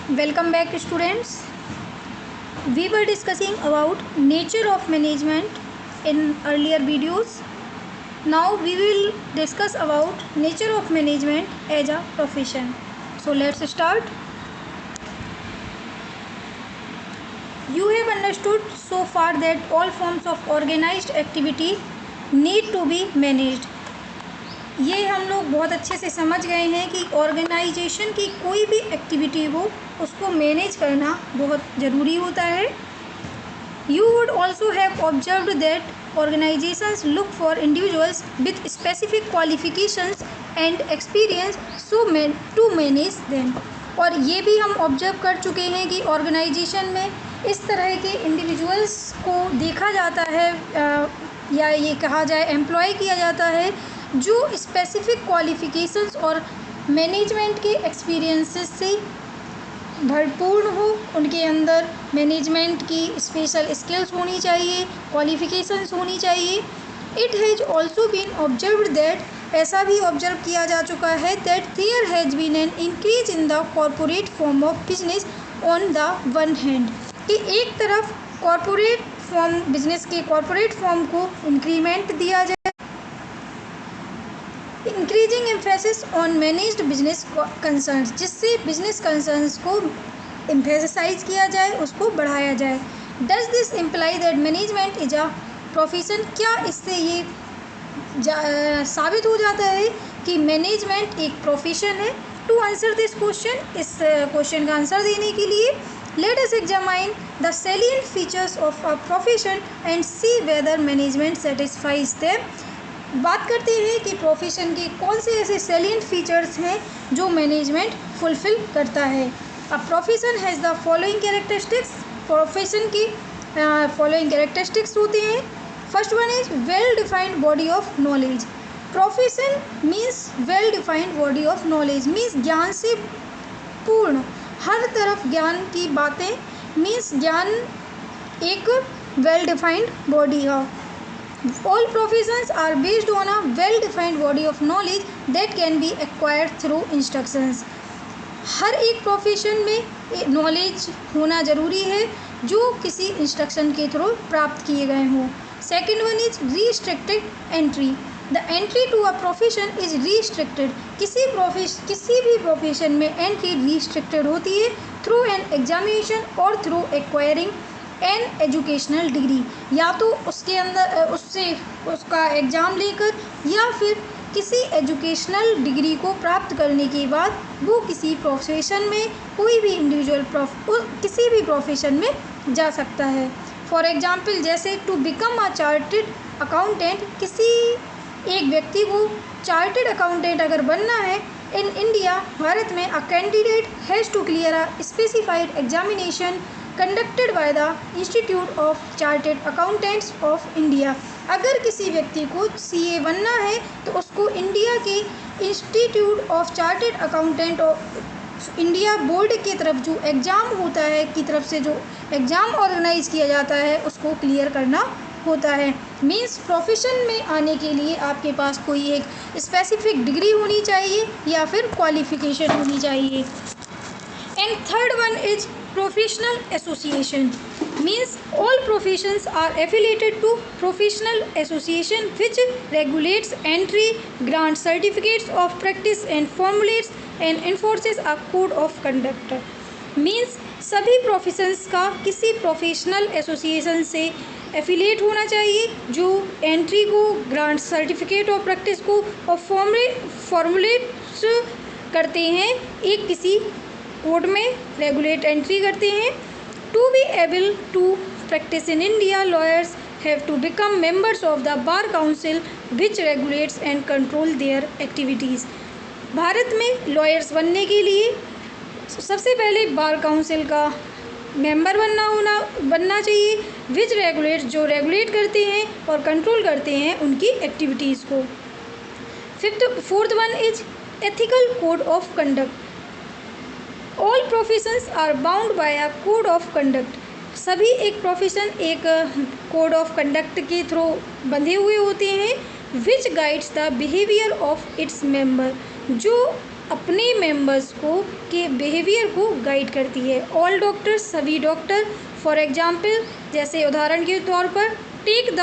Welcome back, students. We were discussing about nature of management in earlier videos. Now we will discuss about nature of management as a profession. So let's start. You have understood so far that all forms of organized activity need to be managed. ये हम लोग बहुत अच्छे से समझ गए हैं कि ऑर्गेनाइजेशन की कोई भी एक्टिविटी हो उसको मैनेज करना बहुत ज़रूरी होता है. You would also have observed that organisations look for individuals with specific qualifications and experience to manage them. और ये भी हम ऑब्जर्व कर चुके हैं कि ऑर्गेनाइजेशन में इस तरह के इंडिविजुअल्स को देखा जाता है या ये कहा जाए एम्प्लॉय किया जाता है जो स्पेसिफिक क्वालिफ़िकेशंस और मैनेजमेंट के एक्सपीरियंसेस से भरपूर हो. उनके अंदर मैनेजमेंट की स्पेशल स्किल्स होनी चाहिए, क्वालिफ़िकेशंस होनी चाहिए. It has also been observed that ऐसा भी ऑब्जर्व किया जा चुका है that there has been an increase in the corporate form of business on the one hand. कि एक तरफ कॉरपोरेट फॉर्म बिजनेस के कॉरपोरेट फॉर्म को इंक्रीमेंट दिया जाए, increasing emphasis on managed business concerns, जिससे बिजनेस कंसर्न्स को एम्फेसाइज किया जाए, उसको बढ़ाया जाए. Does this imply that management is a profession. क्या इससे ये साबित हो जाता है कि मैनेजमेंट एक प्रोफेशन है? टू आंसर दिस क्वेश्चन, इस क्वेश्चन का आंसर देने के लिए let us examine the salient features of a profession and see whether management satisfies them. बात करते हैं कि प्रोफेशन के कौन से ऐसे सैलिएंट फीचर्स हैं जो मैनेजमेंट फुलफ़िल करता है. A profession has the following characteristics. Profession की फॉलोइंग कैरेक्टरिस्टिक्स होते हैं. First one is well defined body of knowledge. Profession means well defined body of knowledge, means ज्ञान से पूर्ण, हर तरफ ज्ञान की बातें, मीन्स ज्ञान एक वेल डिफाइंड बॉडी है. All professions are based on a well-defined body of knowledge that can be acquired through instructions. हर एक प्रोफेशन में नॉलेज होना ज़रूरी है जो किसी इंस्ट्रक्शन के थ्रू प्राप्त किए गए हों. Second one is restricted entry. The entry to a profession is restricted. किसी भी प्रोफेशन में एंट्री रिस्ट्रिक्टेड होती है थ्रू एन एग्जामिनेशन और through acquiring an educational degree. या तो उसके अंदर उसका एग्ज़ाम लेकर या फिर किसी एजुकेशनल डिग्री को प्राप्त करने के बाद वो किसी प्रोफेशन में, कोई भी इंडिविजुअल किसी भी प्रोफेशन में जा सकता है. फॉर एग्ज़ाम्पल, जैसे to become a chartered accountant, किसी एक व्यक्ति को चार्टेड अकाउंटेंट अगर बनना है इन इंडिया, भारत में, a candidate has to clear a specified examination conducted by the Institute of Chartered Accountants of India. अगर किसी व्यक्ति को CA बनना है तो उसको इंडिया के institute of chartered accountant of India board की तरफ जो एग्ज़ाम होता है, की तरफ से जो एग्ज़ाम ऑर्गेनाइज किया जाता है उसको क्लियर करना होता है. मीन्स प्रोफेशन में आने के लिए आपके पास कोई एक स्पेसिफिक डिग्री होनी चाहिए या फिर क्वालिफिकेशन होनी चाहिए. And third one is professional association. Means all professions are affiliated to professional association which regulates entry, grants certificates of practice and formulates and enforces a code of conduct. Means सभी professions का किसी professional association से affiliate होना चाहिए जो entry को, grant certificate of practice को और फॉर्मुलेट्स करते हैं, एक किसी कोड में रेगुलेट एंट्री करते हैं. To be able to practise in India, lawyers have to become members of the Bar Council which regulates and control their activities. Bharat में लॉयर्स बनने के लिए सबसे पहले बार काउंसिल का मेंबर बनना चाहिए विच रेगुलेट्स, जो रेगुलेट करते हैं और कंट्रोल करते हैं उनकी एक्टिविटीज़ को. Fourth one is ethical code of conduct. All professions are bound by a code of conduct. सभी एक प्रोफेशन एक कोड ऑफ कंडक्ट के थ्रू बंधे हुए होते हैं which guides the behaviour of its member, जो अपने मेंबर्स को के बिहेवियर को गाइड करती है। ऑल डॉक्टर्स, सभी डॉक्टर, फॉर एग्जाम्पल जैसे उदाहरण के तौर पर, take the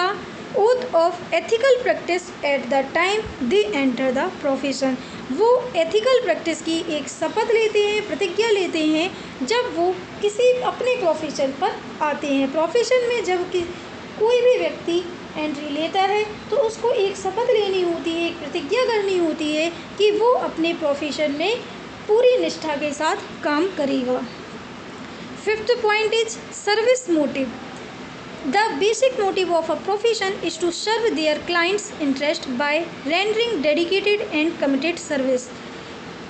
oath of ethical practice at the time they enter the profession. वो एथिकल प्रैक्टिस की एक शपथ लेते हैं, प्रतिज्ञा लेते हैं जब वो किसी अपने प्रोफेशन पर आते हैं। प्रोफेशन में जब कोई भी व्यक्ति एंट्री लेता है तो उसको एक शपथ लेनी होती है, एक प्रतिज्ञा करनी होती है कि वो अपने प्रोफेशन में पूरी निष्ठा के साथ काम करेगा। Fifth point is service motive. The basic motive of a profession is to serve their clients interest by rendering dedicated and committed service.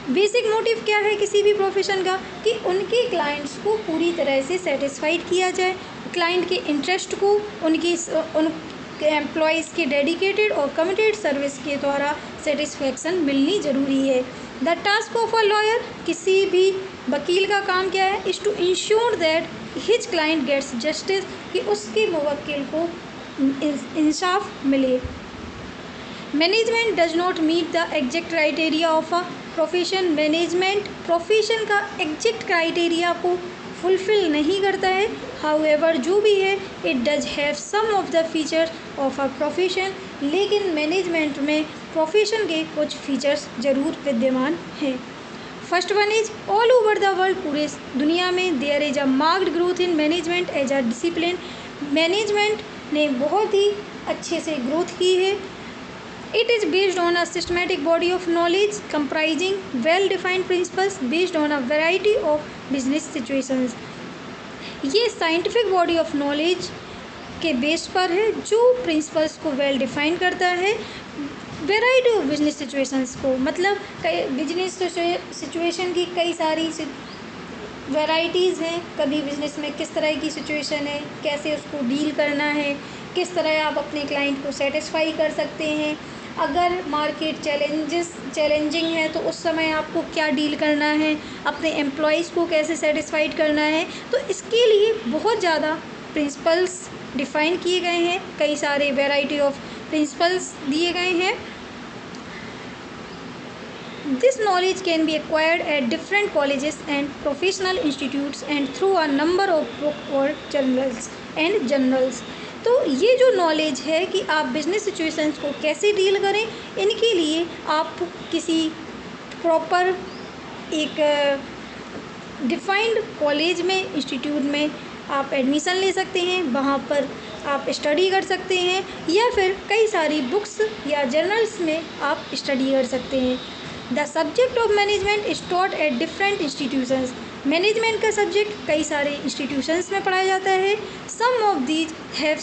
Basic motive क्या है किसी भी प्रोफेशन का? कि उनके क्लाइंट्स को पूरी तरह से सेटिस्फाइड किया जाए, क्लाइंट के इंटरेस्ट को उन एम्प्लॉयज़ के डेडिकेटेड और कमिटेड सर्विस के द्वारा सेटिस्फैक्शन मिलनी ज़रूरी है। The task of a lawyer, किसी भी वकील का काम क्या है? Is to ensure that his client gets justice, कि उसके मुवक्किल को इंसाफ मिले। Management does not meet the exact criteria of a profession. Management profession का एग्जैक्ट क्राइटेरिया को फुलफिल नहीं करता है। हाउएवर, जो भी है, it does have some of the features of a profession. लेकिन मैनेजमेंट में प्रोफेशन के कुछ फीचर्स ज़रूर विद्यमान हैं। First one is all over the world, पूरे दुनिया में there is a marked growth in management as a discipline. Management ने बहुत ही अच्छे से ग्रोथ की है। It is based on a systematic body of knowledge comprising well-defined principles based on a variety of business situations. ये scientific body of knowledge के base पर है जो प्रिंसिपल्स को वेल डिफाइन करता है, वेराइटी ऑफ बिजनेस सिचुएशंस को, मतलब कई बिजनेस सिचुएशन की कई सारी वेराइटीज़ हैं। कभी बिजनेस में किस तरह की सिचुएशन है, कैसे उसको डील करना है, किस तरह आप अपने क्लाइंट को सेटिस्फाई कर सकते हैं। अगर मार्केट चैलेंजिंग है तो उस समय आपको क्या डील करना है, अपने एम्प्लॉयज़ को कैसे सेटिस्फाइड करना है। तो इसके लिए बहुत ज़्यादा प्रिंसिपल्स डिफ़ाइन किए गए हैं, कई सारे वेराइटी ऑफ प्रिंसिपल्स दिए गए हैं। This knowledge can be acquired at different colleges and professional institutes and through a number of book or journals. तो ये जो नॉलेज है कि आप बिजनेस सिचुएशंस को कैसे डील करें, इनके लिए आप किसी प्रॉपर एक डिफाइंड कॉलेज में, इंस्टीट्यूट में आप एडमिशन ले सकते हैं, वहाँ पर आप स्टडी कर सकते हैं, या फिर कई सारी बुक्स या जर्नल्स में आप स्टडी कर सकते हैं। The subject of management is taught at different institutions. Management का सब्जेक्ट कई सारे इंस्टीट्यूशंस में पढ़ाया जाता है। Some of these have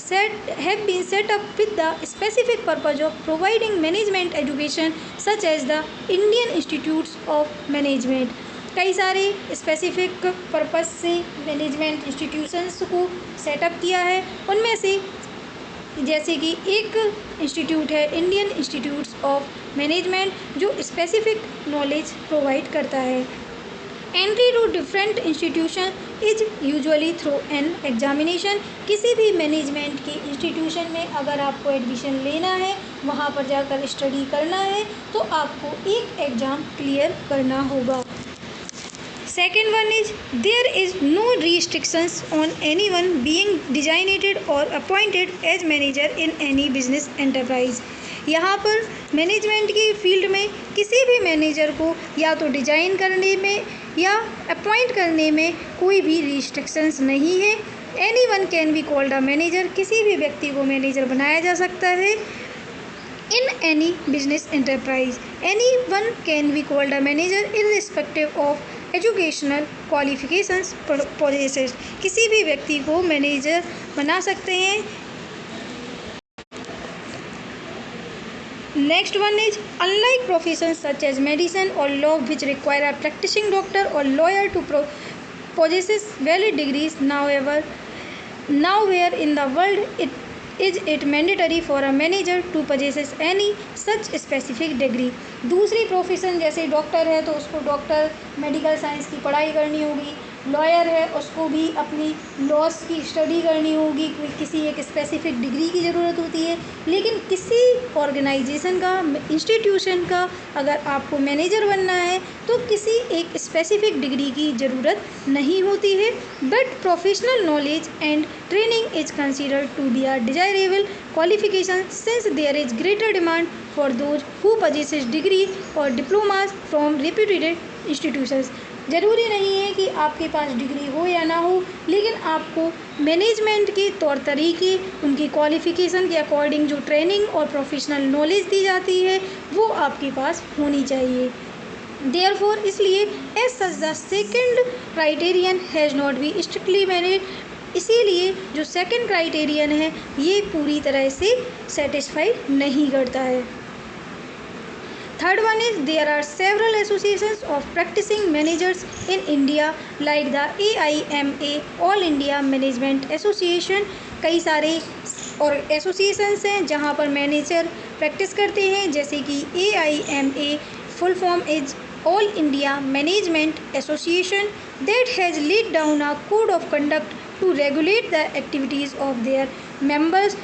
been set up with the specific purpose of providing management education such as the Indian institutes of management. कई सारे specific purpose से मैनेजमेंट इंस्टीट्यूशंस को सेटअप किया है। उनमें से जैसे कि एक इंस्टीट्यूट है इंडियन इंस्टीट्यूट्स ऑफ मैनेजमेंट, जो स्पेसिफिक नॉलेज प्रोवाइड करता है। Entry to different institution is usually through an examination. किसी भी मैनेजमेंट के इंस्टीट्यूशन में अगर आपको एडमिशन लेना है, वहाँ पर जाकर स्टडी करना है, तो आपको एक एग्ज़ाम क्लियर करना होगा। Second one is there is no restrictions on anyone being designated or appointed as manager in any business enterprise. यहाँ पर मैनेजमेंट की फील्ड में किसी भी मैनेजर को या तो डिज़ाइन करने में या अपॉइंट करने में कोई भी रिस्ट्रिक्शंस नहीं है। Anyone can be called a manager, किसी भी व्यक्ति को मैनेजर बनाया जा सकता है। In any business enterprise, anyone can be called a manager irrespective of educational qualifications possessed. किसी भी व्यक्ति को मैनेजर बना सकते हैं। Next one is unlike professions such as medicine or law which require a practicing doctor or lawyer to possess valid degrees. Nowhere in the world is it mandatory for a manager to possess any such specific degree. दूसरी profession जैसे doctor है तो उसको doctor medical science की पढ़ाई करनी होगी, lawyer है उसको भी अपनी लॉस की स्टडी करनी होगी, किसी एक स्पेसिफिक डिग्री की ज़रूरत होती है। लेकिन किसी ऑर्गेनाइजेशन का, इंस्टीट्यूशन का अगर आपको मैनेजर बनना है तो किसी एक स्पेसिफिक डिग्री की ज़रूरत नहीं होती है, but professional knowledge and training is considered to be a desirable qualification since there is greater demand for those who possesses degree और डिप्लोमास फ्रॉम रेप्यूटेड इंस्टीट्यूशंस। ज़रूरी नहीं है कि आपके पास डिग्री हो या ना हो, लेकिन आपको मैनेजमेंट के तौर तरीके, उनकी क्वालिफ़िकेशन के अकॉर्डिंग जो ट्रेनिंग और प्रोफेशनल नॉलेज दी जाती है वो आपके पास होनी चाहिए। देयरफॉर इसलिए as such the second criterion has not be strictly manage, इसीलिए जो सेकेंड क्राइटेरियन है ये पूरी तरह से सेटिस्फाइड नहीं करता है। Third one is there are several associations of practicing managers in India like the AIMA All India Management Association। कई सारे और एसोसिएशंस हैं जहाँ पर मैनेजर प्रैक्टिस करते हैं, जैसे कि AIMA full form is all India management association that has laid down a code of conduct to regulate the activities of their members।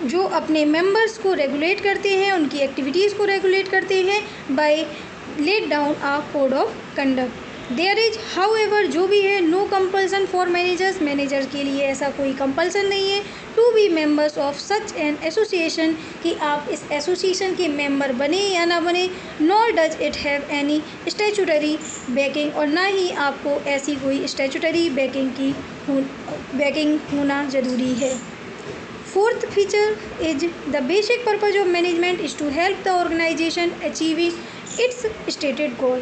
जो अपने मेंबर्स को रेगुलेट करते हैं, उनकी एक्टिविटीज़ को रेगुलेट करते हैं by let down a code of conduct. There is however जो भी है no compulsion for managers, manager के लिए ऐसा कोई कंपल्सन नहीं है to be members of such an association कि आप इस एसोसिएशन के मेंबर बने या ना बने। Nor does it have any statutory banking, और ना ही आपको ऐसी कोई स्टैचूटरी बैकिंग होना ज़रूरी है। Fourth feature is the basic purpose of management is to help the organization achieving its stated goal।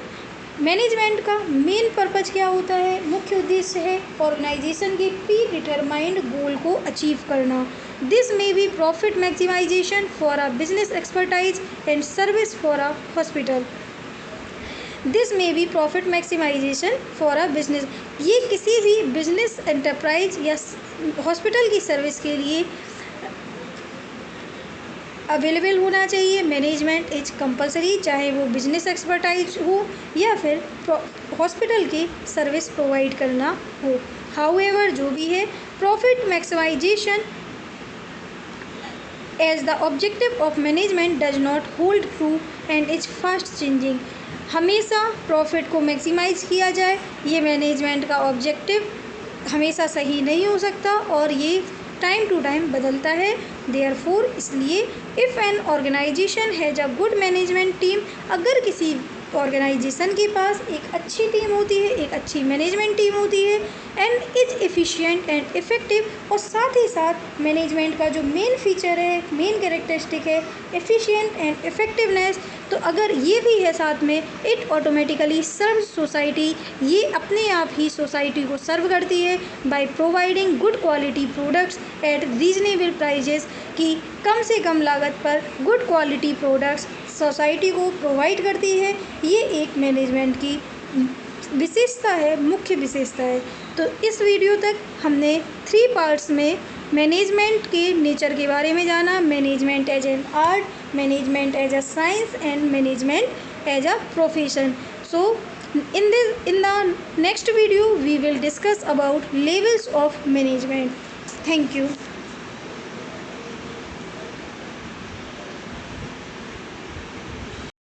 Management का मेन पर्पज़ क्या होता है, मुख्य उद्देश्य है ऑर्गेनाइजेशन के प्री डिटरमाइंड गोल को अचीव करना। This may be profit maximisation for a business expertise and service for a hospital. This may be profit maximisation for a business, ये किसी भी बिजनेस एंटरप्राइज या हॉस्पिटल की सर्विस के लिए अवेलेबल होना चाहिए। मैनेजमेंट इज कंपलसरी, चाहे वो बिजनेस एक्सपर्टाइज हो या फिर हॉस्पिटल की सर्विस प्रोवाइड करना हो। हाउएवर जो भी है profit maximisation as the objective of management does not hold true and is fast changing. हमेशा प्रॉफिट को मैक्सिमाइज किया जाए, ये मैनेजमेंट का ऑब्जेक्टिव हमेशा सही नहीं हो सकता और ये टाइम टू टाइम बदलता है। देयरफॉर इसलिए if an organisation has a good management team, अगर किसी ऑर्गेनाइजेशन के पास एक अच्छी टीम होती है, एक अच्छी मैनेजमेंट टीम होती है and is efficient and effective, और साथ ही साथ मैनेजमेंट का जो मेन फीचर है, मेन कैरेक्टरिस्टिक है एफिशिएंट एंड इफ़ेक्टिवनेस, तो अगर ये भी है साथ में, इट ऑटोमेटिकली सर्व सोसाइटी, ये अपने आप ही सोसाइटी को सर्व करती है by providing good quality products at reasonable prices, कि कम से कम लागत पर गुड क्वालिटी प्रोडक्ट्स सोसाइटी को प्रोवाइड करती है। ये एक मैनेजमेंट की विशेषता है, मुख्य विशेषता है। तो इस वीडियो तक हमने 3 पार्ट्स में मैनेजमेंट के नेचर के बारे में जाना, management as an art, management as a science and management as a profession. So in the next video we will discuss about levels of management. Thank you.